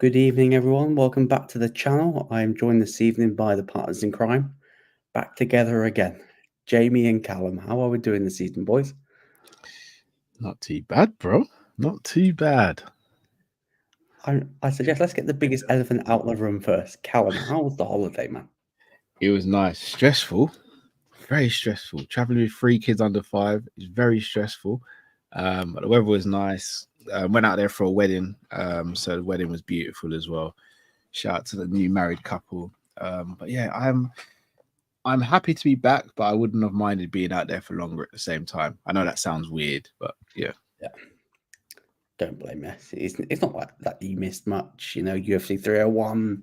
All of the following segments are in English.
Good evening, everyone. Welcome back to the channel. I am joined this evening by the partners in crime. Back together again. Jamie and Callum. How are we doing this evening, boys? Not too bad, bro. Not too bad. I suggest let's get the biggest elephant out of the room first. Callum, how was the holiday, man? It was nice. Stressful. Very stressful. Traveling with 3 kids under 5 is very stressful. But the weather was nice. Went out there for a wedding. So the wedding was beautiful as well. Shout out to the new married couple. But yeah, I'm happy to be back, but I wouldn't have minded being out there for longer at the same time. I know that sounds weird, but yeah. Don't blame me. It's not like that you missed much. UFC 301.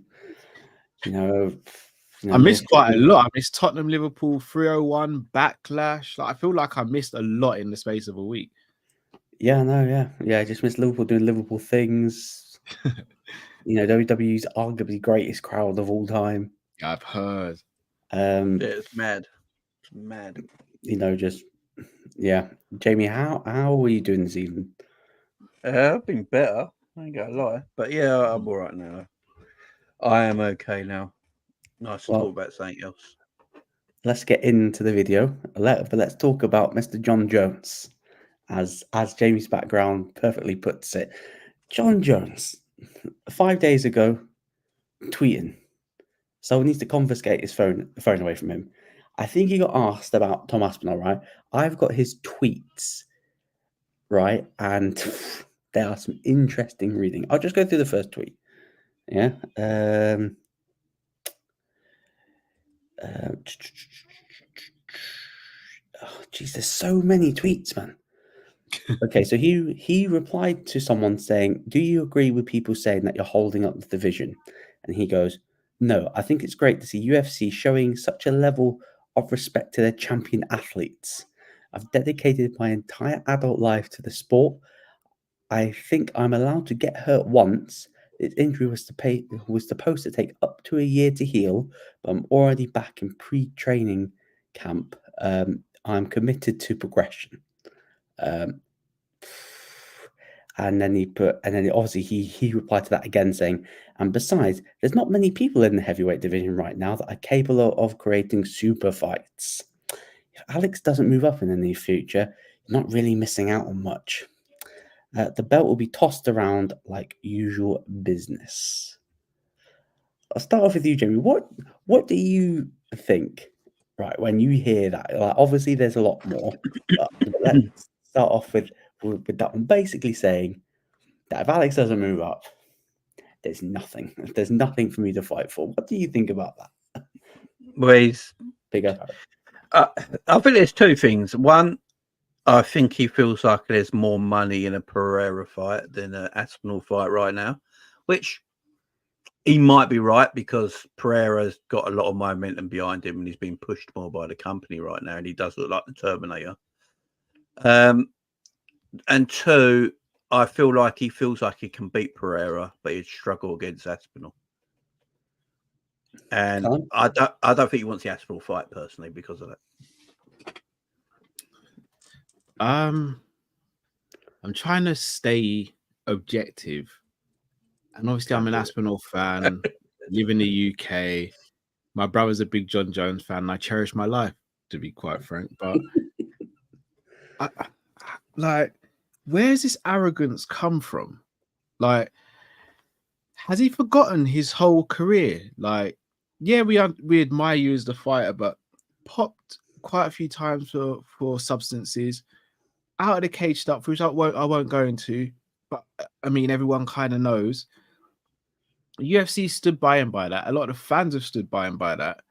I missed quite a lot. I missed Tottenham, Liverpool, 301, Backlash. Like, I feel like I missed a lot in the space of a week. Yeah, no, yeah. I just missed Liverpool doing Liverpool things. WWE's arguably greatest crowd of all time. I've heard. It's mad. It's mad. Jamie, how are you doing this evening? I've been better. I ain't gonna lie, but yeah, I'm all right now. I am okay now. Nice to talk about something else. Let's get into the video. But let's talk about Mr. Jon Jones, as Jamie's background perfectly puts it. Jon Jones, 5 days ago, tweeting. Someone needs to confiscate his phone away from him. I think he got asked about Tom Aspinall, right? I've got his tweets, right? And there are some interesting reading. I'll just go through the first tweet. Yeah. Oh, geez, there's so many tweets, man. Okay, so he replied to someone saying, "Do you agree with people saying that you're holding up the division?" And he goes, "No, I think it's great to see UFC showing such a level of respect to their champion athletes. I've dedicated my entire adult life to the sport. I think I'm allowed to get hurt once. This injury was supposed to take up to a year to heal, but I'm already back in pre-training camp. I'm committed to progression." And then obviously he replied to that again saying, "And besides, there's not many people in the heavyweight division right now that are capable of creating super fights. If Alex doesn't move up in the near future, you're not really missing out on much. The belt will be tossed around like usual business." I'll start off with you, Jamie. What do you think, right, when you hear that? Like, obviously, there's a lot more, but let's start off with that one, basically saying that if Alex doesn't move up, there's nothing. There's nothing for me to fight for. What do you think about that? Well, he's bigger. I think there's two things. One, I think he feels like there's more money in a Pereira fight than an Aspinall fight right now, which he might be right, because Pereira's got a lot of momentum behind him and he's being pushed more by the company right now, and he does look like the Terminator. And two, I feel like he feels like he can beat Pereira, but he'd struggle against Aspinall. And I don't think he wants the Aspinall fight personally because of that. I'm trying to stay objective, and obviously I'm an Aspinall fan. Live in the UK. My brother's a big Jon Jones fan, and I cherish my life, to be quite frank. But like, where's this arrogance come from? Like, has he forgotten his whole career? Like, yeah, we admire you as the fighter, but popped quite a few times for substances, out of the cage stuff, which I won't go into. But I mean, everyone kind of knows. UFC stood by him by that. A lot of the fans have stood by him by that.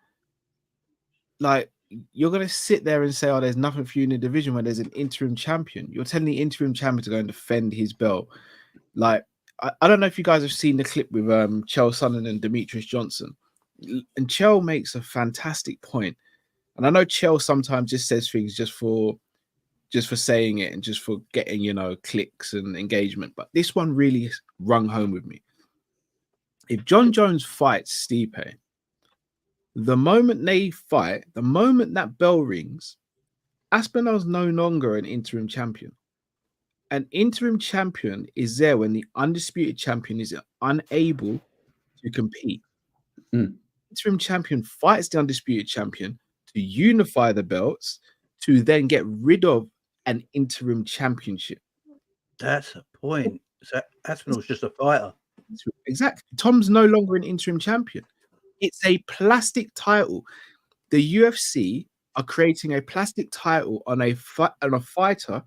Like, you're going to sit there and say, "Oh, there's nothing for you in the division," when there's an interim champion. You're telling the interim champion to go and defend his belt. Like, I don't know if you guys have seen the clip with Chael Sonnen and Demetrius Johnson. And Chael makes a fantastic point. And I know Chael sometimes just says things just for saying it and just for getting, clicks and engagement. But this one really rung home with me. If Jon Jones fights Stipe, the moment they fight, the moment that bell rings, Aspinall's no longer an interim champion. an interim champion is there when the undisputed champion is unable to compete. Interim champion fights the undisputed champion to unify the belts to then get rid of an interim championship. That's a point. So Aspinall's just a fighter. Exactly. Tom's no longer an interim champion. It's a plastic title. The UFC are creating a plastic title on a fighter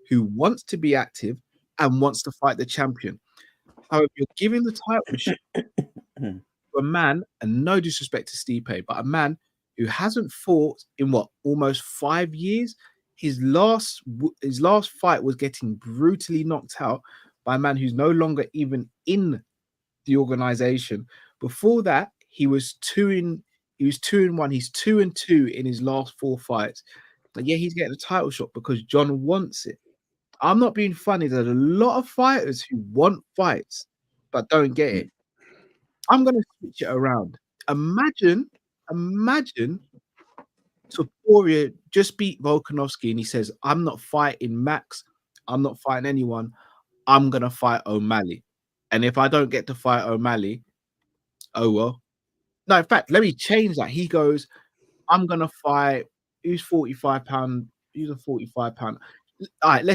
who wants to be active and wants to fight the champion. However, you're giving the title to a man, and no disrespect to Stipe, but a man who hasn't fought in almost 5 years. His last fight was getting brutally knocked out by a man who's no longer even in the organization. Before that, he was 2-1. He's 2-2 in his last 4 fights. But yeah, he's getting a title shot because Jon wants it. I'm not being funny. There's a lot of fighters who want fights but don't get it. I'm going to switch it around. Imagine Topuria just beat Volkanovski and he says, I'm not fighting Max. I'm not fighting anyone. I'm going to fight O'Malley. And if I don't get to fight O'Malley, oh well. No, in fact, let me change that. He goes, I'm going to fight, who's 45 pound? Who's a 45 pound? All right,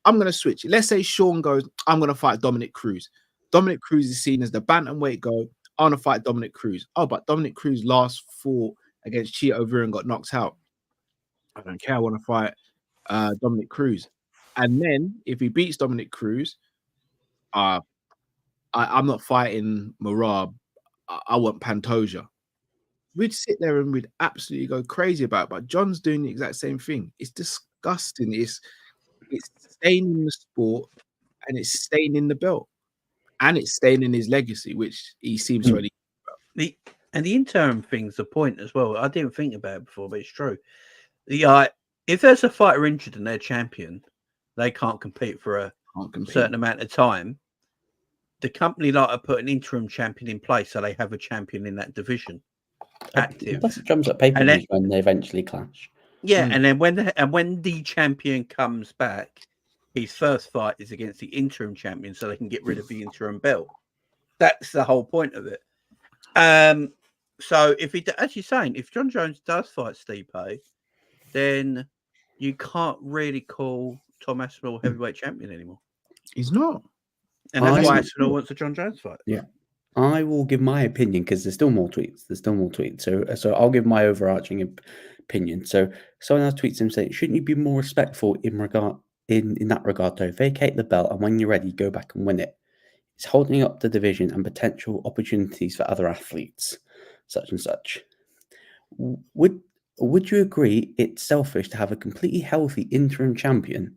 I'm going to switch it. Let's say Sean goes, I'm going to fight Dominic Cruz. Dominic Cruz is seen as the bantamweight go. I want to fight Dominic Cruz. Oh, but Dominic Cruz last fought against Chito Vera and got knocked out. I don't care. I want to fight Dominic Cruz. And then if he beats Dominic Cruz, I'm not fighting Marab. I want Pantoja. We'd sit there and we'd absolutely go crazy about it. But Jon's doing the exact same thing. It's disgusting. It's staining the sport and it's staining the belt. And it's staining his legacy, which he seems really the interim thing's a point as well. I didn't think about it before, but it's true. If there's a fighter injured and they're champion, they can't compete for a certain amount of time. The company to put an interim champion in place so they have a champion in that division active. Plus it comes at pay-per-views when they eventually clash. Yeah, and then when the champion comes back, his first fight is against the interim champion, so they can get rid of the interim belt. That's the whole point of it. So if as you're saying, if Jon Jones does fight Stipe, then you can't really call Tom Aspinall heavyweight champion anymore. He's not. And that's why Aspinall wants a Jon Jones fight. Yeah. I will give my opinion because there's still more tweets. So I'll give my overarching opinion. So someone else tweets him saying, shouldn't you be more respectful in that regard though? Vacate the belt and when you're ready, go back and win it. It's holding up the division and potential opportunities for other athletes, such and such. Would you agree it's selfish to have a completely healthy interim champion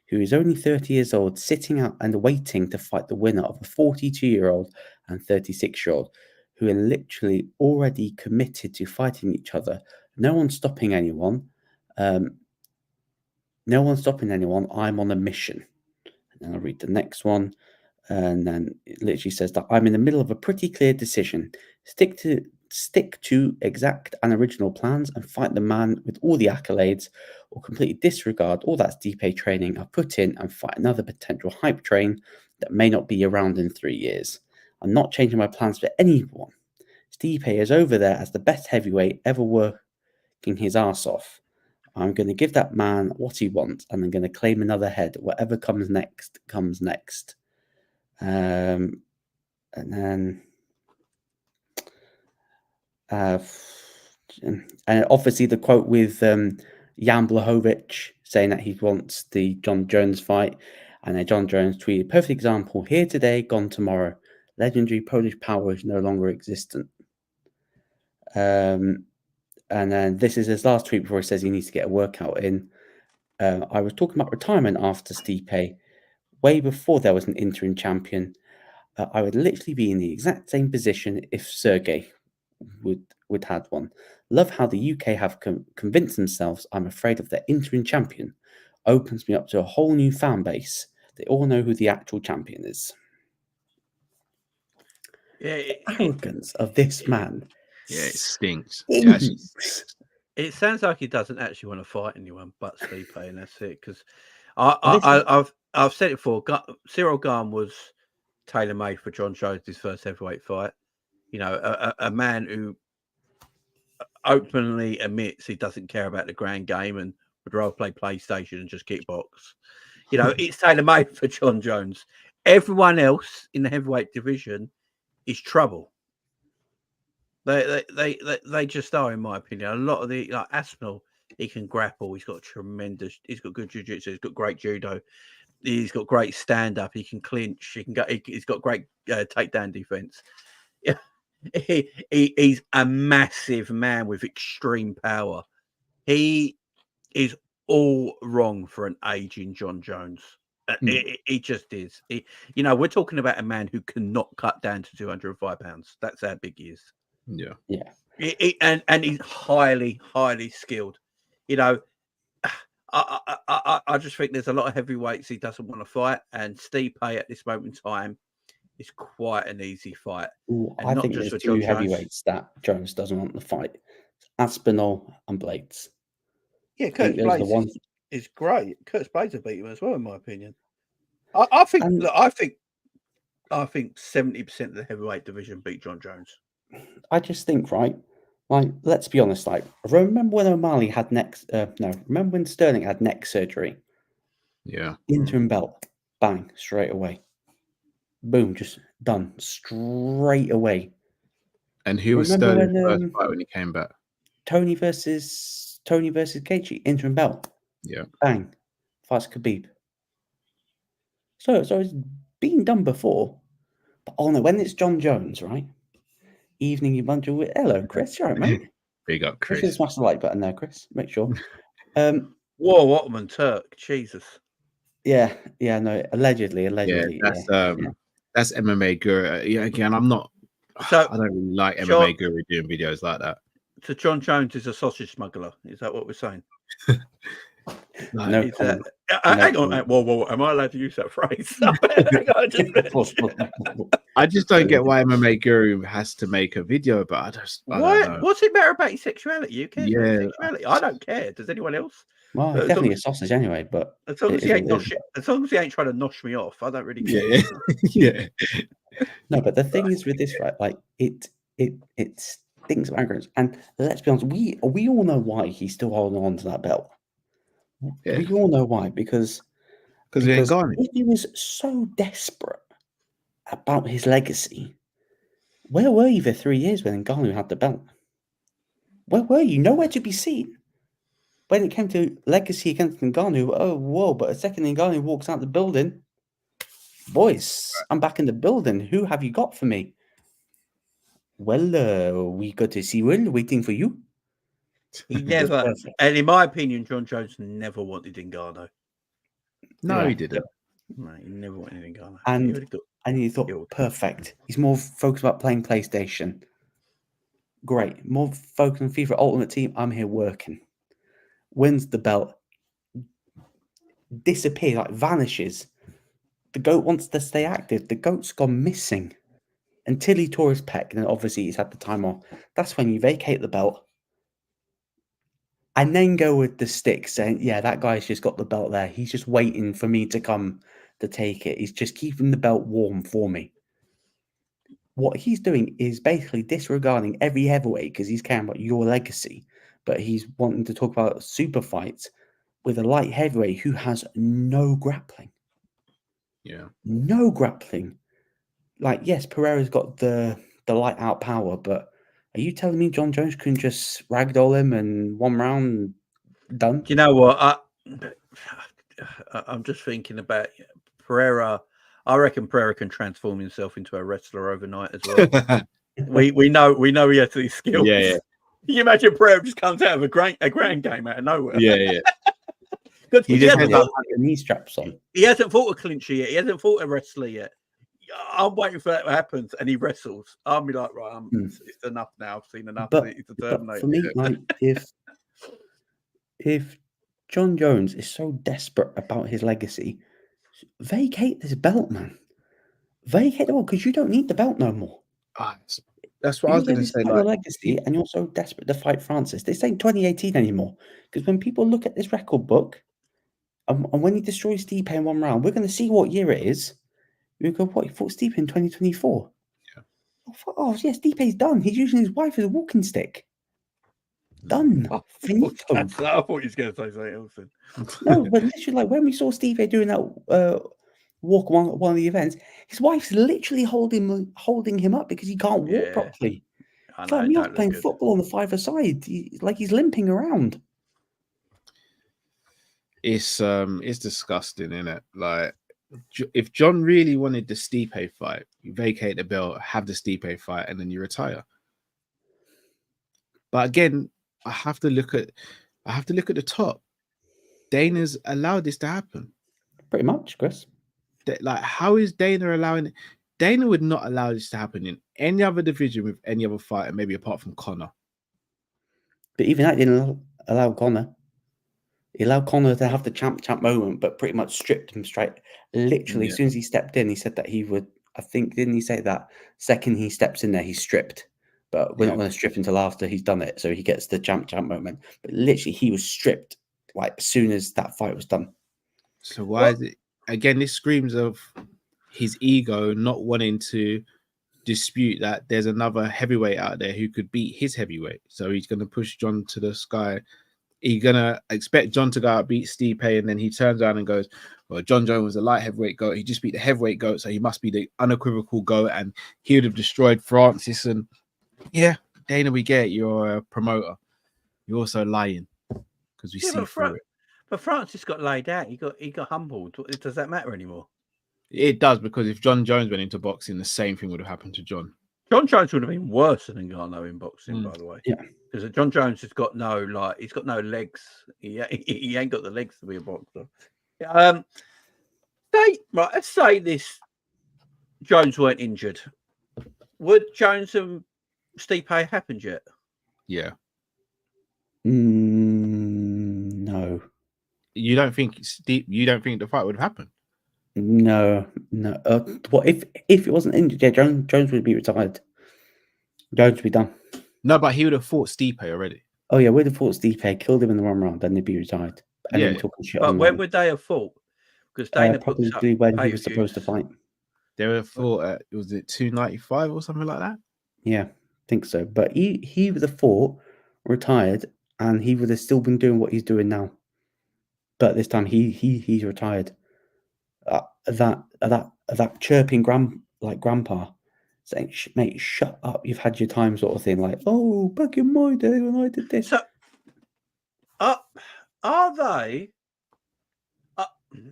who is only 30 years old, sitting out and waiting to fight the winner of a 42-year-old and 36-year-old who are literally already committed to fighting each other? No one's stopping anyone. No one's stopping anyone. I'm on a mission. And then I'll read the next one. And then it literally says that I'm in the middle of a pretty clear decision. Stick to exact and original plans and fight the man with all the accolades, or completely disregard all that Stipe training I put in and fight another potential hype train that may not be around in 3 years. I'm not changing my plans for anyone. Stipe is over there as the best heavyweight ever working his ass off. I'm going to give that man what he wants and I'm going to claim another head. Whatever comes next, comes next. And then and obviously the quote with Jan Blachowicz saying that he wants the Jon Jones fight, and then Jon Jones tweeted, perfect example, here today, gone tomorrow. Legendary Polish power is no longer existent. And then this is his last tweet before he says he needs to get a workout in. I was talking about retirement after Stipe, way before there was an interim champion. I would literally be in the exact same position if Sergey would had one. Love how the UK have convinced themselves I'm afraid of their interim champion. Opens me up to a whole new fan base. They all know who the actual champion is. Yeah, the arrogance of this man. Yeah, it stinks. It sounds like he doesn't actually want to fight anyone but Stipe, and that's it. Because I've I've said it before. Cyril Gane was tailor-made for Jon Jones' his first heavyweight fight. You know, a man who openly admits he doesn't care about the grand game and would rather play PlayStation and just kickbox. You know, it's tailor-made for Jon Jones. Everyone else in the heavyweight division is trouble. They just are, in my opinion. A lot of the like Aspinall, he can grapple. He's got he's got good jiu-jitsu. He's got great judo. He's got great stand-up. He can clinch. He's got great takedown defense. Yeah, he's a massive man with extreme power. He is all wrong for an aging Jon Jones. He just is. You know, we're talking about a man who cannot cut down to 205 pounds. That's how big he is. Yeah. And he's highly, highly skilled. You know, I just think there's a lot of heavyweights he doesn't want to fight, and Stipe at this moment in time is quite an easy fight. Ooh, And I not think just there's for Jon two heavyweights that Jones doesn't want to fight: Aspinall and Blades. Yeah, Curtis Blades is great. Curtis Blades will beat him as well, in my opinion. I think 70% of the heavyweight division beat Jon Jones. I just think, right, like, let's be honest, like, remember when O'Malley had remember when Sterling had neck surgery? Yeah. Interim belt, bang, straight away. Boom, just done straight away. And who was Sterling's first fight when he came back? Tony versus Gaethje, interim belt. Yeah. Bang, fights Khabib. So it's been done before. But oh no, when it's Jon Jones, right? Evening you bunch of hello, Chris. You all right, mate? Big up, Chris. Chris. Smash the like button there, Chris. Make sure. Whoa, Ottoman Turk, Jesus. Yeah, no, allegedly. That's MMA Guru. Yeah, again, I don't really like MMA Guru doing videos like that. So Jon Jones is a sausage smuggler. Is that what we're saying? No comment. Hang on. Whoa. Am I allowed to use that phrase? I just don't get why MMA Guru has to make a video about it. I don't know. What's it matter about your sexuality? You care about your sexuality? I don't care. Does anyone else? Well, it's definitely a sausage anyway, but as long as he ain't trying to nosh me off, I don't really care. Yeah. No, but the thing is with this, right? Like it stinks of arrogance. And let's be honest, we all know why he's still holding on to that belt. Yeah. We all know why, because if he was so desperate about his legacy, where were you for 3 years when Ngannou had the belt? Where were you? Nowhere to be seen. When it came to legacy against Ngannou, oh, whoa, but a second Ngannou walks out the building. Boys, I'm back in the building. Who have you got for me? Well, we got to see Will waiting for you. He never, and in my opinion, Jon Jones never wanted Ngannou. No, he didn't. No, he never wanted Ngannou. And he thought, perfect. He's more focused about playing PlayStation. Great. More focused on FIFA Ultimate Team. I'm here working. Wins the belt. Disappears, like vanishes. The GOAT wants to stay active. The GOAT's gone missing. Until he tore his pec, and then obviously he's had the time off. That's when you vacate the belt. And then go with the stick saying, yeah, that guy's just got the belt there. He's just waiting for me to come to take it. He's just keeping the belt warm for me. What he's doing is basically disregarding every heavyweight because he's caring about your legacy. But he's wanting to talk about super fights with a light heavyweight who has no grappling. Yeah. No grappling. Like, yes, Pereira's got the light out power, but are you telling me Jon Jones couldn't just ragdoll him and 1 round done? You know what? I'm just thinking about Pereira. I reckon Pereira can transform himself into a wrestler overnight as well. we know he has these skills. Yeah. You imagine Pereira just comes out of a grand game out of nowhere. Yeah. He just has the knee straps on. He hasn't fought a clincher yet. He hasn't fought a wrestler yet. I'm waiting for that to happen, and he wrestles. I'll be like, right, it's enough now. I've seen enough. But for me, like, if Jon Jones is so desperate about his legacy, vacate this belt, man. Vacate the belt because you don't need the belt no more. That's what I was going to say. Like, legacy, and you're so desperate to fight Francis. This ain't 2018 anymore. Because when people look at this record book, And when he destroys Stipe in one round, we're going to see what year it is. We go, what, he fought Stipe in 2024? Yeah. Oh, yes, Stipe's done. He's using his wife as a walking stick. Done. Finito. I thought you was going to say something else. Then. No, but literally, like when we saw Stipe doing that walk on one of the events, his wife's literally holding him up because he can't walk properly. I It's know, like it me don't playing look good. football on the five-a-side. Like he's limping around. It's disgusting, isn't it? Like, if Jon really wanted the Stipe fight, you vacate the belt, have the Stipe fight, and then you retire. But again, I have to look at the top. Dana's allowed this to happen. Pretty much, Chris. Like, how is Dana allowing it? Dana would not allow this to happen in any other division with any other fighter, maybe apart from Conor. But even that didn't allow Conor. He allowed Conor to have the champ moment, but pretty much stripped him straight. Literally, as soon as he stepped in, he said that he would. I think, didn't he say that second he steps in there, he's stripped. But we're not going to strip until after he's done it, so he gets the champ moment. But literally, he was stripped like as soon as that fight was done. So why is it again? This screams of his ego not wanting to dispute that there's another heavyweight out there who could beat his heavyweight. So he's going to push Jon to the sky. He's going to expect Jon to go out beat Stipe, and then he turns around and goes, well, Jon Jones was a light heavyweight GOAT. He just beat the heavyweight GOAT, so he must be the unequivocal GOAT, and he would have destroyed Francis. And yeah, Dana, we get it. You're a promoter. You're also lying because we see through it. But Francis got laid out. He got humbled. Does that matter anymore? It does, because if Jon Jones went into boxing, the same thing would have happened to Jon. Jon Jones would have been worse than Ngannou in boxing, by the way. Yeah, because Jon Jones has got no he's got no legs. He ain't got the legs to be a boxer. Let's say this Jones weren't injured. Would Jones and Stipe happened yet? Yeah. No. You don't think the fight would have happened? No. What if it wasn't injured? Yeah, Jones would be retired. Jones would be done. No, but he would have fought Stipe already. Oh yeah, we'd have fought Stipe, killed him in the 1 round, then they'd be retired. And Yeah, then talking shit. But when would they have fought? Because Dana probably when he was supposed to fight. They would have fought at, was it 295 or something like that? Yeah, I think so. But he would have fought, retired, and he would have still been doing what he's doing now. But this time he's retired. That chirping grandpa saying, "Mate, shut up! You've had your time," sort of thing. Like, oh, back in my day when I did this. So, are they?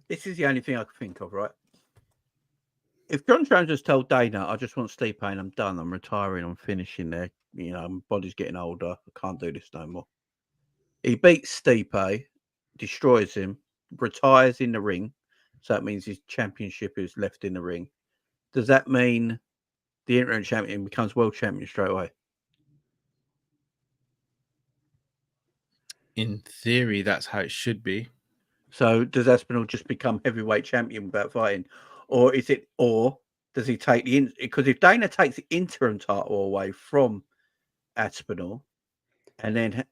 This is the only thing I can think of, right? If Jon Jones has told Dana, "I just want Stipe and I'm done. I'm retiring. I'm finishing there. You know, my body's getting older. I can't do this no more." He beats Stipe, destroys him, retires in the ring. So that means his championship is left in the ring. Does that mean the interim champion becomes world champion straight away? In theory, that's how it should be. So does Aspinall just become heavyweight champion without fighting? Or does he take because if Dana takes the interim title away from Aspinall and then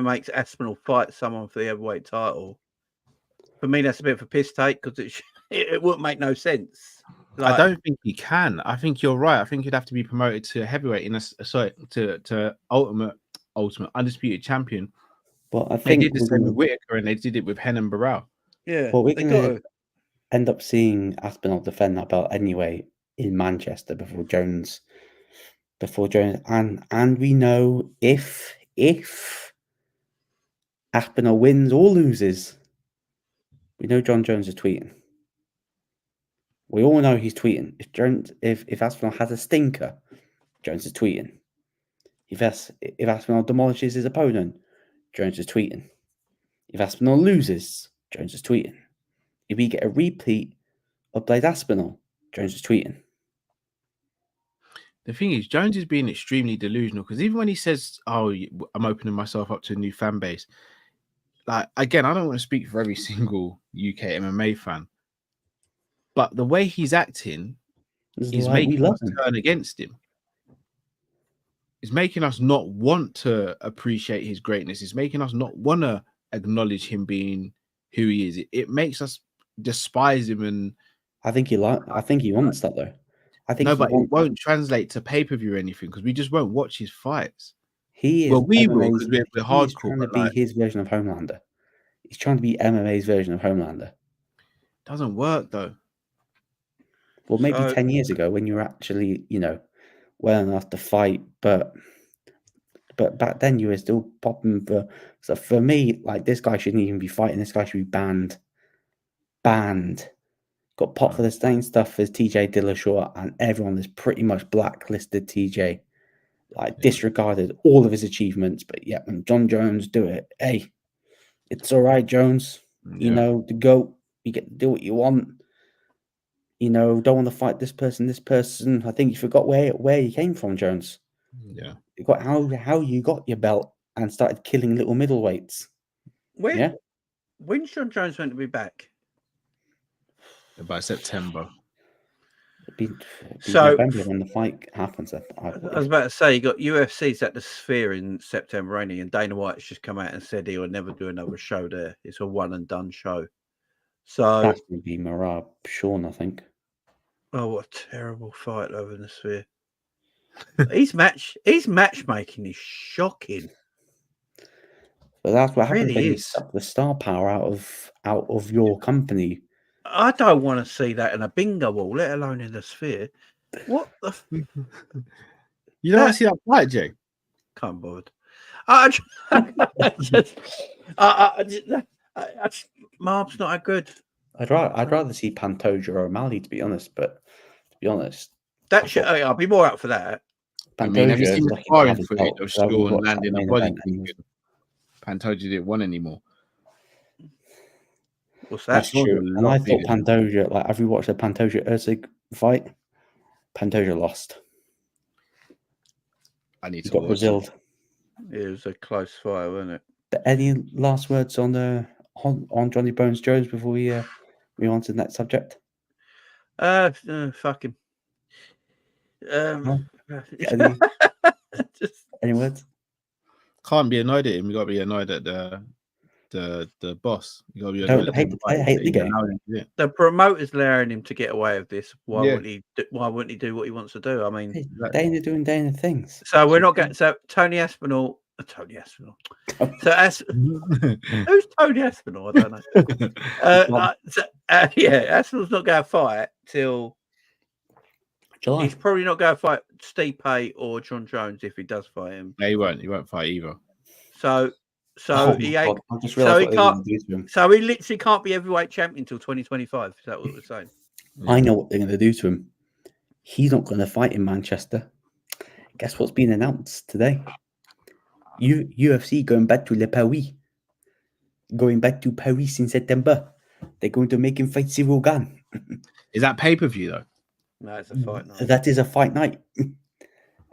makes Aspinall fight someone for the heavyweight title, for me that's a bit of a piss take because it wouldn't make no sense. I don't think he can. I think you're right. I think he'd have to be promoted to heavyweight to ultimate undisputed champion. Well, I think they did the same with Whitaker and they did it with Hen and Barral. Yeah. Well, we're going to end up seeing Aspinall defend that belt anyway in Manchester before Jones, and we know if Aspinall wins or loses, we know Jon Jones is tweeting. We all know he's tweeting. If Aspinall has a stinker, Jones is tweeting. If Aspinall demolishes his opponent, Jones is tweeting. If Aspinall loses, Jones is tweeting. If we get a repeat of Blade Aspinall, Jones is tweeting. The thing is, Jones is being extremely delusional because even when he says, "Oh, I'm opening myself up to a new fan base," like again, I don't want to speak for every single UK MMA fan, but the way he's acting is making us turn against him. It's making us not want to appreciate his greatness. It's making us not want to acknowledge him being who he is. It makes us despise him, and I think he wants that though. I think no, he but it wants. won't translate to pay-per-view or anything because we just won't watch his fights. He is Well, we will MMA's. because we're He is hardcore, trying to but be like, his version of Homelander. He's trying to be MMA's version of Homelander. doesn't work though. Well, maybe So- 10 years ago when you were actually, well enough to fight, but back then you were still popping for. So for me, like, this guy shouldn't even be fighting. This guy should be banned. Banned. Got popped for the same stuff as TJ Dillashaw, and everyone has pretty much blacklisted TJ, like disregarded all of his achievements. But yeah, when Jon Jones do it, hey, it's all right, Jones. Yeah. The GOAT. You get to do what you want. Don't want to fight this person. I think you forgot where you came from, Jones. Yeah. You got how you got your belt and started killing little middleweights. When's Jon Jones meant to be back? By September. It'd be So- November when the fight happens. I I was about to say, you got UFC's at the Sphere in September, ain't he? And Dana White's just come out and said he will never do another show there. It's a one and done show. So, That's going to be Marab Sean, I think. oh, what a terrible fight over in the Sphere. His matchmaking is shocking. But that's what happens Really when you is. suck the star power out of your company. I don't want to see that in a bingo wall, let alone in the Sphere. What the? You don't see that fight, Jay? Can't bother. I just, Marb's not that good. I'd rather see Pantoja or O'Malley, to be honest. But to be honest, That should, I'll be more up for that. I mean, have you Pantoja seen is the lucky to sparring have his footage belt, of so I would Shawn watch that landing a main body? event anyway. Pantoja didn't want anymore. What's that? That's Shawn true. was a And lot I thought bigger. Pantoja, like, have you watched the Pantoja Usyk fight? Pantoja lost. I need He to got watch Braziled. It was a close fight, wasn't it? But any last words on Johnny Bones Jones before we move on to the next subject? Fuck him. Any words? Can't be annoyed at him. You got to be annoyed at the boss. You got to be Don't annoyed at hate- him. I hate the You game. allow him to do it. The promoter's allowing him to get away with this. Why Yeah. wouldn't he do what he wants to do? I mean, Hey, Dana doing Dana things. so we're not getting. So Tony Aspinall. So who's Tony Aspinall? I don't know. Aspinall's not going to fight till July. he's probably not going to fight Steve Pay or Jon Jones if he does fight him. No, he won't. He won't fight either. So Oh he my ain't. God, I just so realised he what they can't- want to do to him. So he literally can't be heavyweight champion until 2025. Is that what we're saying? I know what they're going to do to him. He's not going to fight in Manchester. Guess what's been announced today? UFC going back to Le Paris. Going back to Paris in September. They're going to make him fight Cyril Gane. Is that pay-per-view though? No, it's a fight night. That is a fight night.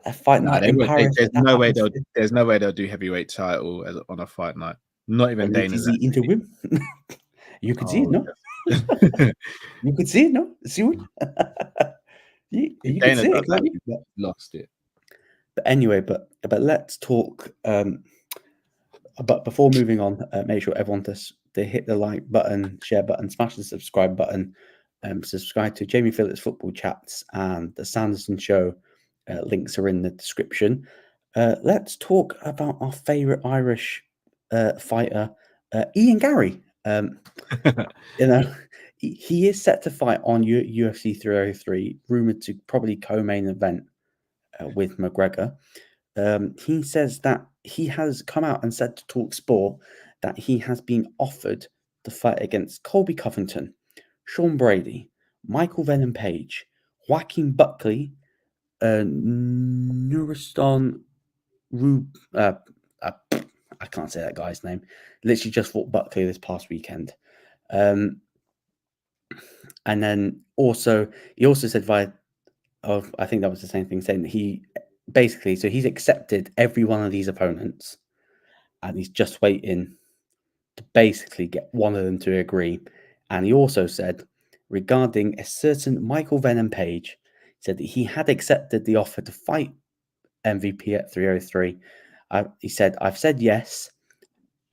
A fight No, night in Paris. there's That no way happens. there's no way they'll do heavyweight title on a fight night. Not even Paris Dana's. is the interim. You could see it, no? yes. You could see it, no? See what? you could Dana see does it, can't you? that, lost it. But anyway, but let's talk. But before moving on, make sure everyone to hit the like button, share button, smash the subscribe button, subscribe to Jamie Phillips Football Chats and the Sanderson Show. Links are in the description. Let's talk about our favourite Irish fighter, Ian Garry. He is set to fight on UFC 303, rumored to probably co-main event with McGregor. He says that he has come out and said to Talk Sport that he has been offered to fight against Colby Covington, Sean Brady, Michael Venom Page, Joaquin Buckley, Nuristan Rube. I can't say that guy's name. Literally just fought Buckley this past weekend. And then he also said I think that was the same thing, saying that he's accepted every one of these opponents and he's just waiting to basically get one of them to agree. And he also said regarding a certain Michael Venom Page, he said that he had accepted the offer to fight MVP at 303. He said, I've said yes.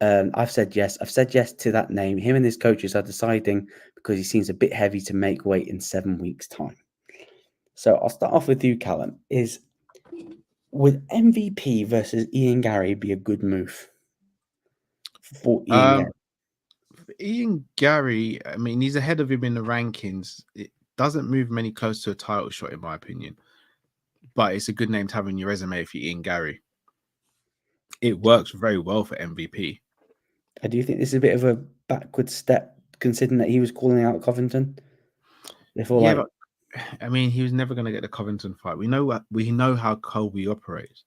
I've said yes. I've said yes to that name. Him and his coaches are deciding because he seems a bit heavy to make weight in 7 weeks' time. So I'll start off with you, Callum. Would MVP versus Ian Garry be a good move for Ian Garry? Ian Garry, I mean, he's ahead of him in the rankings. It doesn't move many close to a title shot, in my opinion. But it's a good name to have in your resume for Ian Garry. It works very well for MVP. Do you think this is a bit of a backward step, considering that he was calling out Covington? But I mean, he was never going to get the Covington fight. We know how Colby operates.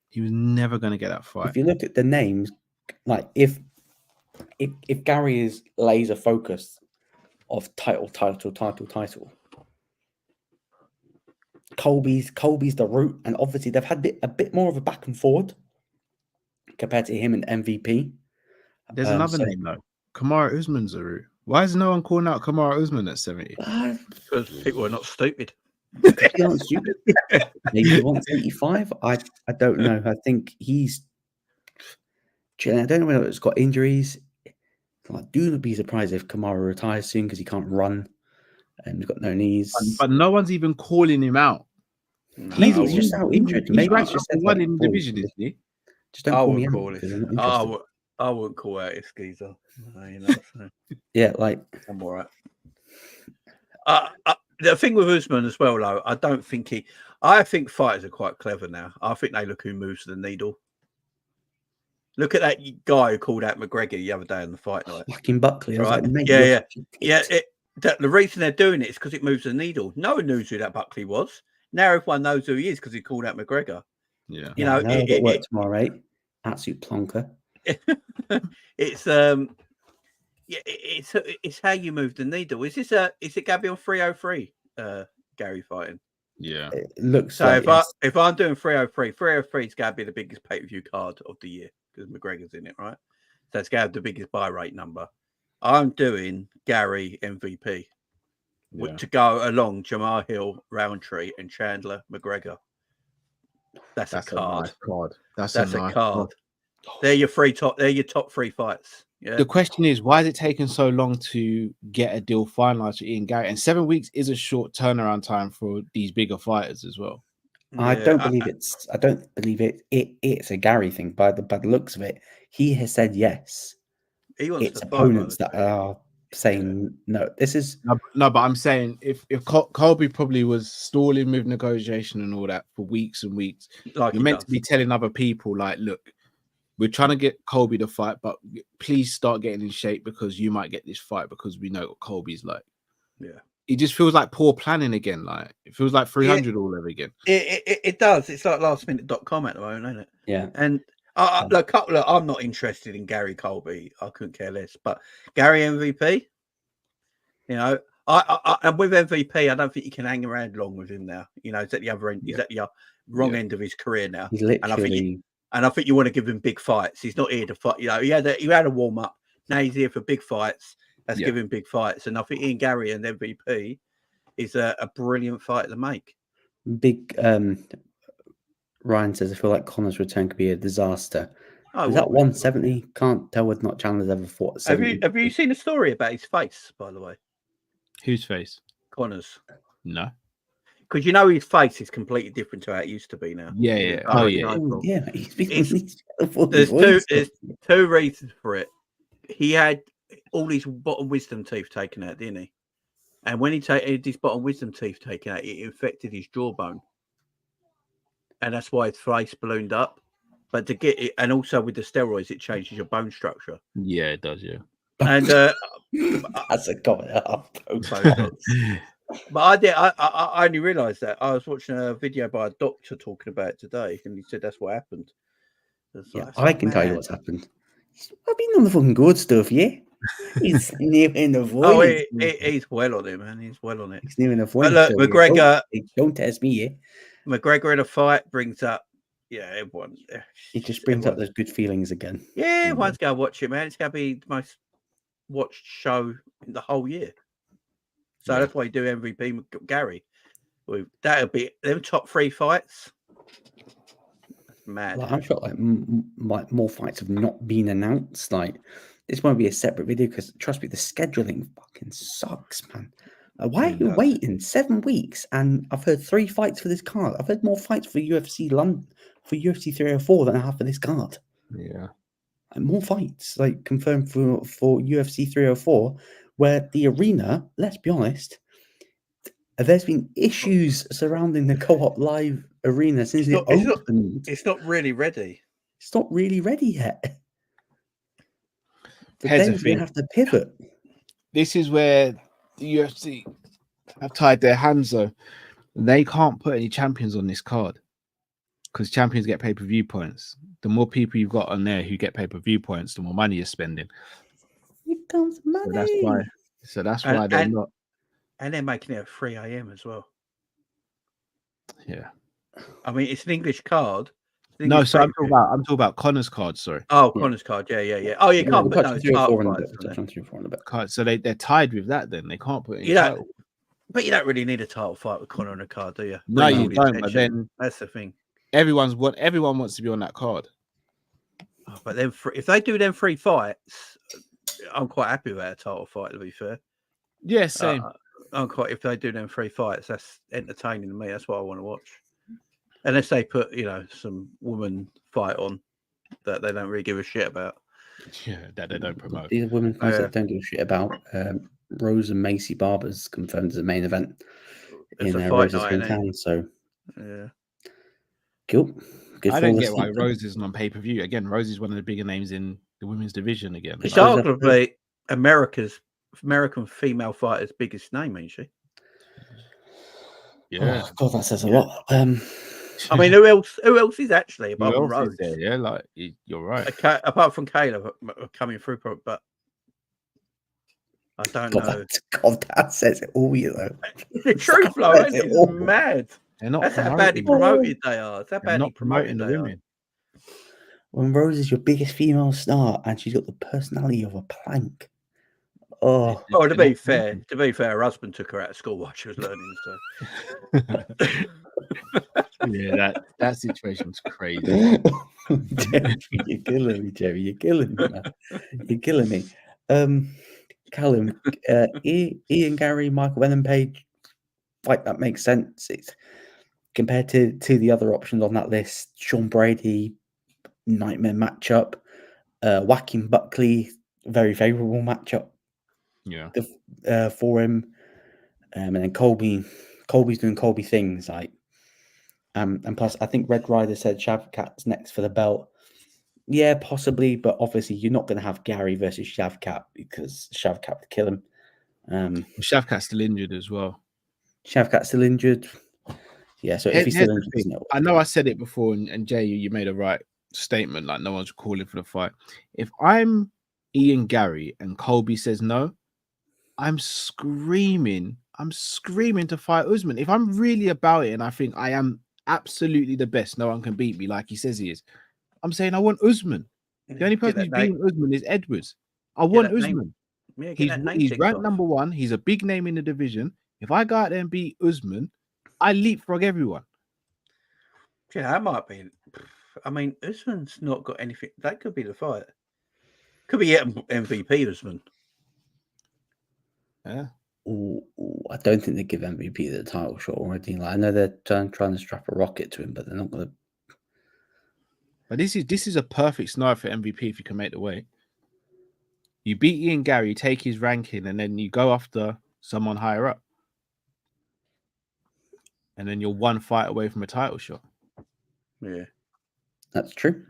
He was never going to get that fight. If you look at the names, like if Garry is laser focused of title, Colby's the route, and obviously they've had a bit more of a back and forward compared to him and MVP. There's another name though. Kamaru Usman's the route. Why is no one calling out Kamaru Usman at 70? Because people are not stupid. People aren't stupid. Maybe he wants 85. I don't know. I think he's. I don't know whether it's got injuries. I do not be surprised if Kamaru retires soon because he can't run and he's got no knees. But no one's even calling him out. Maybe he's just out injured. Maybe he's just one in the division, isn't he? Just don't call me out because I'm not interested. I wouldn't call out his geezer. You know, so. Yeah, like I'm all right. The thing with Usman as well, though, I think fighters are quite clever now. I think they look who moves the needle. Look at that guy who called out McGregor the other day on the fight night. Fucking Buckley, right? Like, yeah. The reason they're doing it is because it moves the needle. No one knows who that Buckley was. Now everyone knows who he is because he called out McGregor. Yeah, you know, I've got work tomorrow, right? Absolute plonker. It's how you move the needle. Is it Gabby on 303? Garry fighting. Yeah, it looks so. Like if I'm doing 303 is going to be the biggest pay-per-view card of the year because McGregor's in it, right? So it's going to have the biggest buy rate number. I'm doing Garry MVP to go along Jamar Hill, Roundtree, and Chandler McGregor. That's a card. Nice card. That's a nice card. They're your top 3 fights. Yeah. The question is, why is it taking so long to get a deal finalized for Ian Garry? And 7 weeks is a short turnaround time for these bigger fighters as well. I don't believe it's a Garry thing. By the looks of it, he has said yes. He wants it's opponents that are saying no. This is no, but I'm saying if Colby probably was stalling with negotiation and all that for weeks and weeks, like you're meant to be telling other people, like, look, we're trying to get Colby to fight, but please start getting in shape because you might get this fight because we know what Colby's like. Yeah. It just feels like poor planning again. Like it feels like 300 all over again. It does. It's like lastminute.com at the moment, isn't it? Yeah. And look, I'm not interested in Garry Colby. I couldn't care less. But Garry MVP, you know, and with MVP, I don't think you can hang around long with him now. You know, he's at the other end. He's at the wrong end of his career now. He's literally. And I think you want to give him big fights. He's not here to fight. You know, he had a warm up. Now he's here for big fights. Let's give him big fights. And I think Ian Garry and MVP is a brilliant fight to make. Big. Ryan says, I feel like Connor's return could be a disaster. Is that 170? Can't tell whether not Chandler's ever fought. Have you seen a story about his face, by the way? Whose face? Connor's. No. Because you know his face is completely different to how it used to be now. Yeah. Yeah. There's two reasons for it. He had all his bottom wisdom teeth taken out, didn't he? And when he had his bottom wisdom teeth taken out, it infected his jawbone. And that's why his face ballooned up. But to get it, and also with the steroids, it changes your bone structure. Yeah, it does, yeah. And that's a comment. But I only realised that. I was watching a video by a doctor talking about it today, and he said that's what happened. I can tell you what's happened. I've been on the fucking good stuff, yeah? He's in the voice. Oh, he's well on it, man. He's well on it. He's near in the voice. Look, McGregor. Don't test me, yeah? McGregor in a fight brings up, everyone. It just brings up those good feelings again. Yeah, everyone's going to watch it, man. It's going to be the most watched show in the whole year. So that's why you do MVP Garry. That'll be them top 3 fights. Mad. Like, I'm sure like more fights have not been announced. Like, this won't be a separate video because trust me, the scheduling fucking sucks, man. Why are It you does. waiting 7 weeks? And I've heard 3 fights for this card. I've heard more fights for UFC London for UFC 304 than I have for this card. Yeah. And more fights like confirmed for UFC 304, where the arena, let's be honest, there's been issues surrounding the Co-op Live arena since it opened. It's not really ready. It's not really ready yet. But Here's then the you thing. have to pivot. This is where the UFC have tied their hands though. They can't put any champions on this card because champions get pay-per-view points. The more people you've got on there who get pay-per-view points, the more money you're spending. Here comes money. So that's why they're not. And they're making it at 3 a.m. as well. Yeah. I mean, it's an English card. No, so I'm talking about Connor's card. Sorry. Oh, Connor's card. Yeah. Oh, you can't put no title fights. Card. So they're tied with that. Then they can't put any title. But you don't really need a title fight with Connor on a card, do you? No, you don't. But then that's the thing. Everyone wants to be on that card. Oh, but then if they do them 3 fights, I'm quite happy with that title fight. To be fair. Yeah, same. I'm quite. If they do them 3 fights, that's entertaining to me. That's what I want to watch. Unless they put, some woman fight on that they don't really give a shit about. Yeah, that they don't promote. These women fights that don't give a shit about. Rose and Macy Barber's confirmed as a main event in Rose's hometown. So, yeah. Cool. I don't get why Rose isn't on pay-per-view. Again, Rose is one of the bigger names in the women's division again. It's arguably American female fighter's biggest name, ain't she? Yeah. Oh, God, that says a lot. I mean, who else is actually above Rose? There? Yeah, like you're right. Apart from Caleb coming through, but I don't know. God, that says it all, you know. The truth, like, it's mad. That's how badly promoted they are. That's how badly promoted the women. When Rose is your biggest female star and she's got the personality of a plank. Oh, to be fair, her husband took her out of school while she was learning. So, yeah, that situation was crazy. You're killing me, Jerry. You're killing me, man. You're killing me. Callum, Ian, Garry, Michael Venom page, fight that makes sense. It's compared to the other options on that list. Sean Brady, nightmare matchup. Joaquin Buckley, very favourable matchup. Yeah. For him, and then Colby's doing Colby things like, and plus I think Red Rider said Shavkat's next for the belt. Yeah, possibly, but obviously you're not going to have Garry versus Shavkat because Shavkat would kill him. Shavkat's still injured as well. Shavkat's still injured. Yeah, so if he's still injured, I know I said it before, and Jay, you made a right statement. Like no one's calling for the fight. If I'm Ian Garry and Colby says no, I'm screaming to fight Usman. If I'm really about it and I think I am absolutely the best, no one can beat me like he says he is, I'm saying I want Usman. The only person who's beating Usman is Edwards. I want Usman. He's ranked number 1. He's a big name in the division. If I go out there and beat Usman, I leapfrog everyone. Yeah, that might be. I mean, Usman's not got anything. That could be the fight. Could be MVP Usman. Yeah. I don't think they give MVP the title shot or anything. Like, I know they're trying to strap a rocket to him, but they're not going to. But this is a perfect scenario for MVP if you can make the weight. You beat Ian Garry, take his ranking, and then you go after someone higher up. And then you're 1 fight away from a title shot. Yeah. That's true.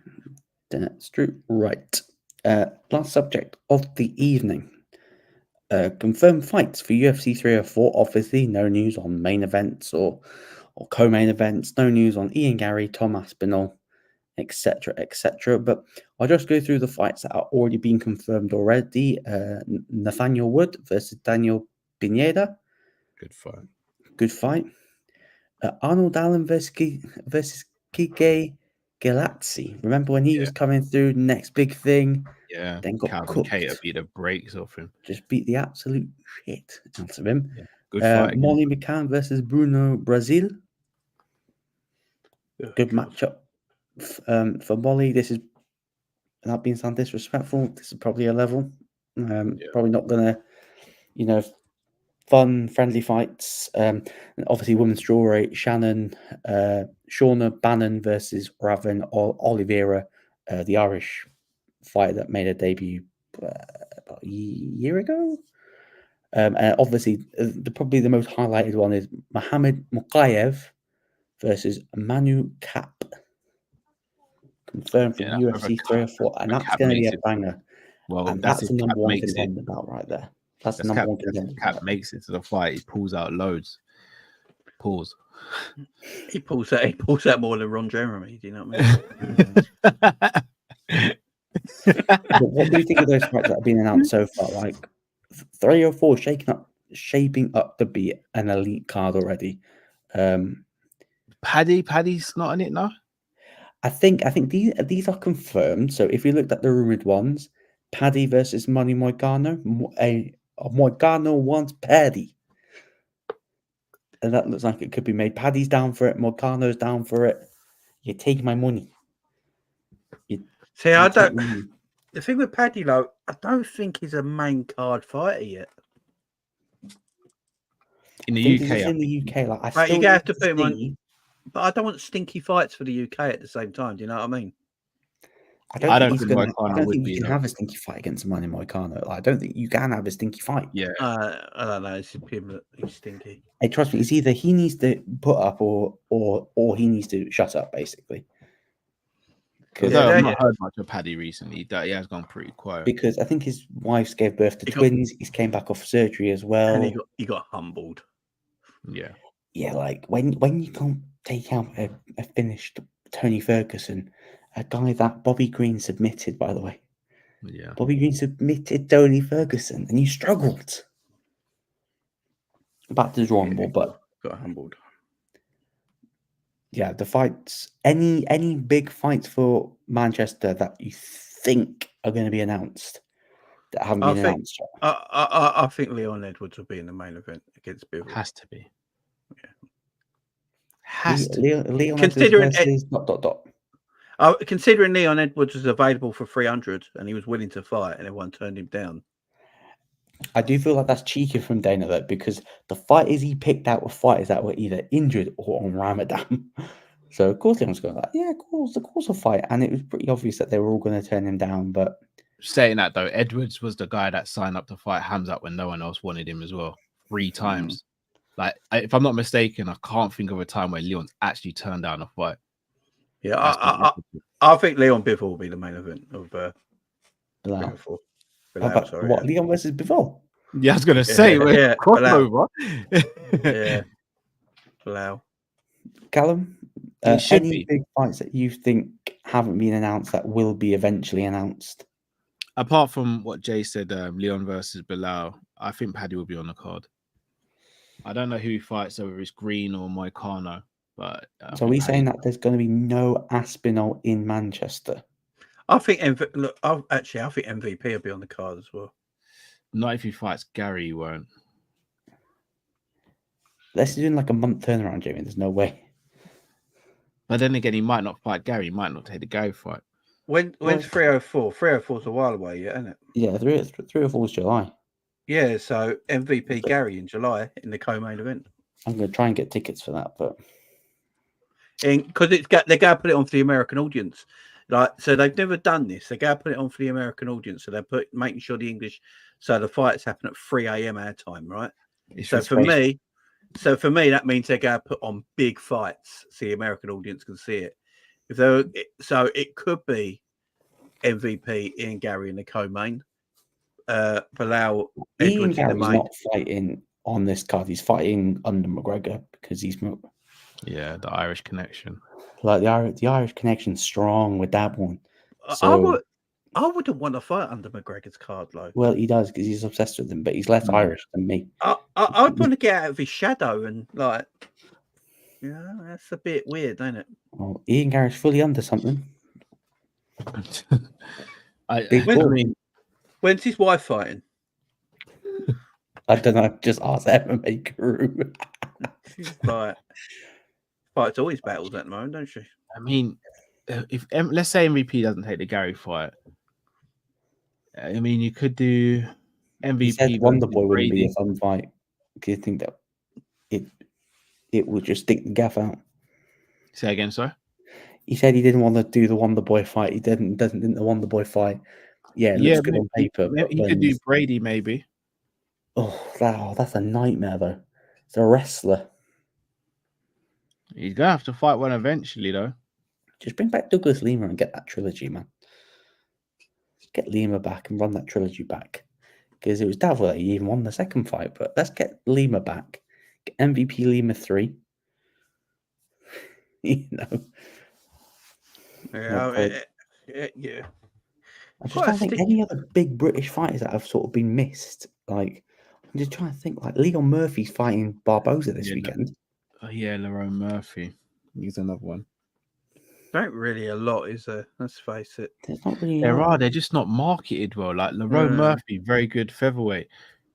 That's true. Right. Last subject of the evening. Confirmed fights for UFC 304. Obviously, no news on main events or co-main events. No news on Ian Garry, Tom Aspinall, etc., etc. But I'll just go through the fights that are already being confirmed already. Nathaniel Wood versus Daniel Pineda. Good fight. Arnold Allen versus Kike Galazzi. Remember when he was coming through, next big thing? Yeah. Then got Calvin Cater beat the brakes off him. Just beat the absolute shit out of him. Yeah. Good fight. Molly McCann versus Bruno Brazil. Good matchup. For Molly, this is, without being sound disrespectful, this is probably a level. Probably not gonna, fun, friendly fights. And obviously, women's strawweight, Shauna Bannon versus Raven Oliveira, the Irish fighter that made a debut about a year ago. And obviously, probably the most highlighted one is Mohamed Mukayev versus Manu Cap. Confirmed for UFC 304, and that's going to be a banger. Well, and that's the number one contender bout right there. That's the number one contender. Cap makes it to the fight. He pulls out loads. Pause. He pulls out more than Ron Jeremy. Do you know what I mean? What do you think of those fights that have been announced so far? Like 304 shaping up to be an elite card already. Paddy's not in it now. I think these are confirmed. So if you looked at the rumored ones, Paddy versus Manny Moicano, Moicano wants Paddy, and that looks like it could be made. Paddy's down for it. Moicano's down for it. You take my money. See, I don't. The thing with Paddy, though, I don't think he's a main card fighter yet. In the UK, in the UK, like right, you have to put him on. But I don't want stinky fights for the UK at the same time. Do you know what I mean? I don't think you can have a stinky fight against Manny Moicano. Like, I don't think you can have a stinky fight. Yeah, I don't know. It's him that he's stinky. Hey, trust me, it's either he needs to put up or he needs to shut up, basically. Although I've not heard much of Paddy recently. That he has gone pretty quiet. Because I think his wife gave birth to twins. He's came back off surgery as well. And he got humbled. Yeah. Yeah, like when you can't take out a finished Tony Ferguson, a guy that Bobby Green submitted, by the way. Yeah. Bobby Green submitted Tony Ferguson, and you struggled. Back to the drawing board, but got humbled. Yeah, the fights. Any big fights for Manchester that you think are going to be announced that haven't been announced yet? I think Leon Edwards will be in the main event against Bivol. Has to be. Yeah. Has to. Leon considering Edwards versus ... Considering Leon Edwards was available for 300 and he was willing to fight and everyone turned him down. I do feel like that's cheeky from Dana, though, because the fighters he picked out were fighters that were either injured or on Ramadan. So, of course, Leon's going like, yeah, of course a fight. And it was pretty obvious that they were all going to turn him down. But saying that, though, Edwards was the guy that signed up to fight Hamzat when no one else wanted him as well. 3 times. Like, if I'm not mistaken, I can't think of a time where Leon's actually turned down a fight. Yeah, I think Leon Bivol will be the main event of Bilal. Bilal, sorry, what, Leon versus Bivol? Yeah, I was going to say, crossover. Yeah, Bilal. Callum, any big fights that you think haven't been announced that will be eventually announced? Apart from what Jay said, Leon versus Bilal, I think Paddy will be on the card. I don't know who he fights, whether it's Green or Moicano. But so are we saying that there's going to be no Aspinall in Manchester? I think I think MVP will be on the card as well. Not if he fights Garry, he won't. Let's do like a month turnaround, Jamie. There's no way. But then again, he might not fight Garry. He might not take the Garry fight. When's 304? 304's a while away, yeah, isn't it? Yeah, 304 is July. Yeah, so MVP Garry in July in the co-main event. I'm going to try and get tickets for that, but because they're going to put it on for the American audience. Like, so they've never done this. They're going to put it on for the American audience. So they're making sure the English. So the fights happen at 3 a.m. our time, right? So for me, that means they're going to put on big fights so the American audience can see it. So it could be MVP Ian Garry in the co-main. Bilal Ian Edwards in the Garry's main. not fighting on this card. He's fighting under McGregor because he's the Irish connection. Like the Irish connection's strong with that one. So, I wouldn't want to fight under McGregor's card, though. Well, he does because he's obsessed with him, but he's less Irish than me. I'd want to get out of his shadow and that's a bit weird, ain't it? Well, Ian Garry's fully under something. When's his wife fighting? I don't know. Just ask MMA Guru. She's like, fights always battles at the moment, don't she? I mean, if let's say MVP doesn't take the Garry fight, I mean, you could do He said MVP Wonder versus Boy wouldn't be a Brady. fun fight. Do you think that it would just stick the gaff out? Say again, sorry. He said he didn't want to do the Wonder Boy fight. He didn't the Wonder Boy fight. Yeah, it looks good on paper, but he could do Brady maybe. That's a nightmare though. It's a wrestler. He's gonna have to fight one eventually, though. Just bring back Douglas Lima and get that trilogy, man. Get Lima back and run that trilogy back. Because it was doubtful that he even won the second fight, but let's get Lima back. Get MVP Lima 3. You know. Yeah. I just can't think any other big British fighters that have sort of been missed. Like, I'm just trying to think. Like, Leon Murphy's fighting Barboza this weekend. Yeah, Lerone Murphy. He's another one. Not really a lot, is there? Let's face it. There's not really. They're just not marketed well. Like Lerone Murphy, very good featherweight.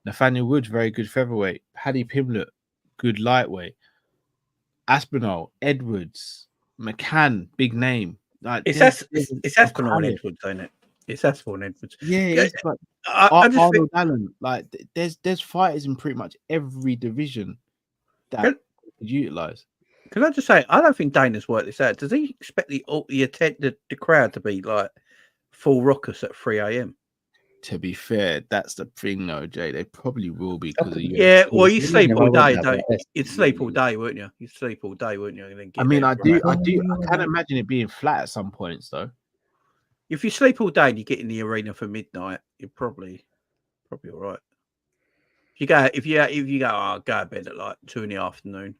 Nathaniel Woods, very good featherweight. Paddy Pimblett, good lightweight. Aspinall, Edwards, McCann, big name. Like it's Aspinall and Edwards, ain't it? It's Aspinall and Edwards. Yeah, it's like I just Arnold Allen. Like there's fighters in pretty much every division that could utilize. Can I just say, I don't think Dana's worked this out. Does he expect the crowd to be like full raucous at 3 a.m? To be fair, that's the thing, though, Jay. They probably will be because of you. Well, you sleep all day, don't you? You'd sleep all day, wouldn't you? You'd sleep all day, wouldn't you? And then I mean, I can imagine it being flat at some points, though. If you sleep all day and you get in the arena for midnight, you're probably all right. If you go to bed at like 2 in the afternoon,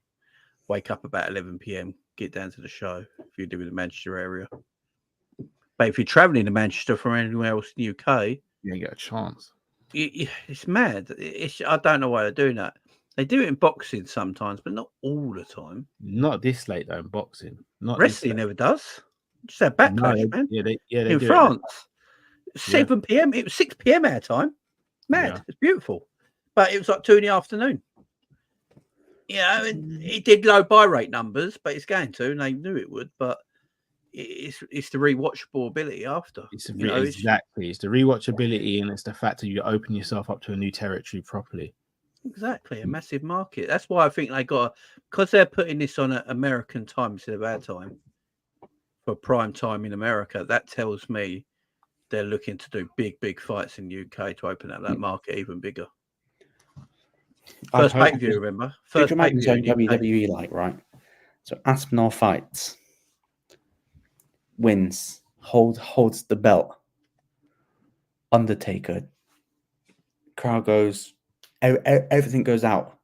wake up about 11 p.m, get down to the show if you do in the Manchester area. But if you're traveling to Manchester from anywhere else in the UK, you ain't got a chance. It's mad. I don't know why they're doing that. They do it in boxing sometimes, but not all the time. Not this late though in boxing. Not wrestling never does. Just that backlash, man. Yeah, they in France, 7 p.m. It was 6 p.m. our time. Mad. Yeah. It's beautiful, but it was like 2 in the afternoon. Yeah, it did low buy rate numbers, but it's going to, and they knew it would. But it's the rewatchable ability after. It's the rewatchability, and it's the fact that you open yourself up to a new territory properly. Exactly, a massive market. That's why I think they because they're putting this on at American time instead of our time for prime time in America. That tells me they're looking to do big fights in the UK to open up that market even bigger. First pay-per-view, remember? First pay-per-view on WWE, like, right? So Aspinall fights, wins, holds the belt. Undertaker, crowd goes, everything goes out.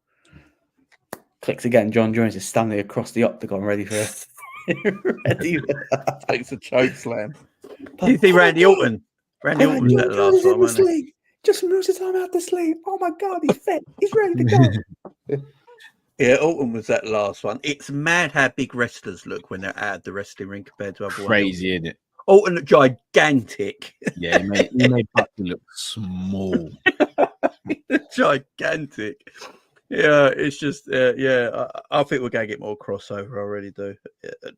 Clicks again. Jon Jones is standing across the octagon, ready for takes a choke slam. Do you think Randy Orton? Randy Orton was that the last one, wasn't he? Just moves his arm out the sleeve. Oh my God, he's fit. He's ready to go. Yeah, Orton was that last one. It's mad how big wrestlers look when they're out of the wrestling ring compared to other ones. Crazy, isn't it? Orton looked gigantic. Yeah, he made Bucky look small. Gigantic. Yeah, it's just, I think we're going to get more crossover. I already do.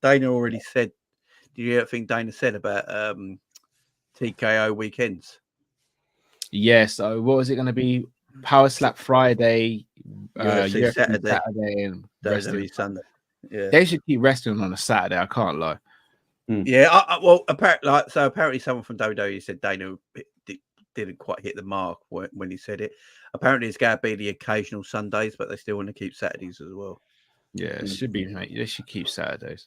Dana already said, did you ever think Dana said about TKO weekends? Yeah, so what was it going to be? Power Slap Friday, UFC Saturday, and wrestling Sunday. Yeah, they should keep wrestling on a Saturday. I can't lie. Yeah, apparently someone from WWE said Dana didn't quite hit the mark when he said it. Apparently, it's going to be the occasional Sundays, but they still want to keep Saturdays as well. Yeah, it should be, mate. They should keep Saturdays.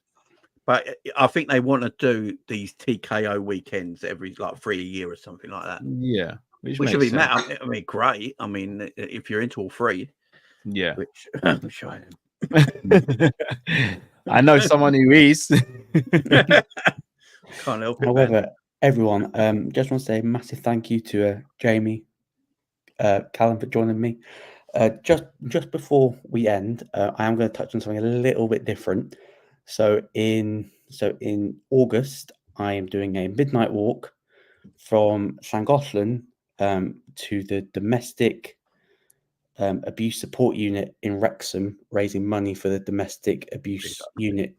But I think they want to do these TKO weekends every 3 a year or something like that. Yeah. Which would be mad. I mean, great. I mean, if you're into all three. Yeah. Which I am. I know someone who is. Can't help it. However, everyone, just want to say a massive thank you to Jamie, Callum for joining me. Just before we end, I am going to touch on something a little bit different. So in August, I am doing a midnight walk from Llangollen to the domestic abuse support unit in Wrexham, raising money for the domestic abuse unit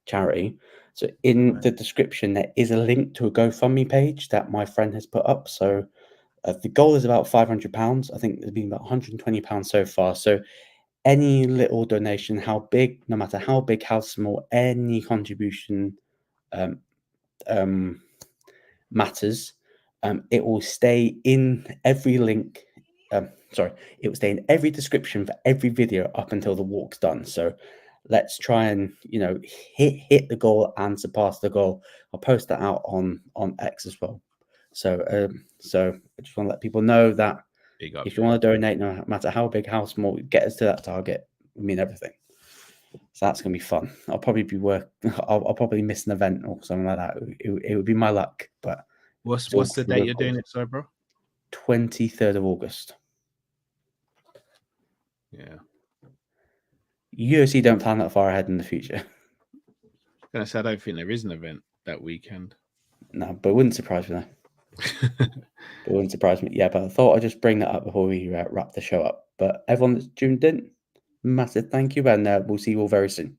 charity. So in Right. the description, there is a link to a GoFundMe page that my friend has put up. So the goal is about £500. I think there's been about £120 so far. So any little donation, how big, no matter how big, how small, any contribution matters. It will stay in every link. It will stay in every description for every video up until the walk's done. So let's try and hit the goal and surpass the goal. I'll post that out on X as well. So I just want to let people know that if you want to donate, no matter how big, how small, get us to that target. I mean everything. So that's gonna be fun. I'll probably be I'll probably miss an event or something like that. It would be my luck. But what's the date you're doing it, sorry, bro? 23rd of August. Yeah. UFC don't plan that far ahead in the future. I'm gonna say I don't think there is an event that weekend. No, but it wouldn't surprise me. It wouldn't surprise me. Yeah, but I thought I'd just bring that up before we wrap the show up. But everyone that's tuned in, massive thank you, and we'll see you all very soon.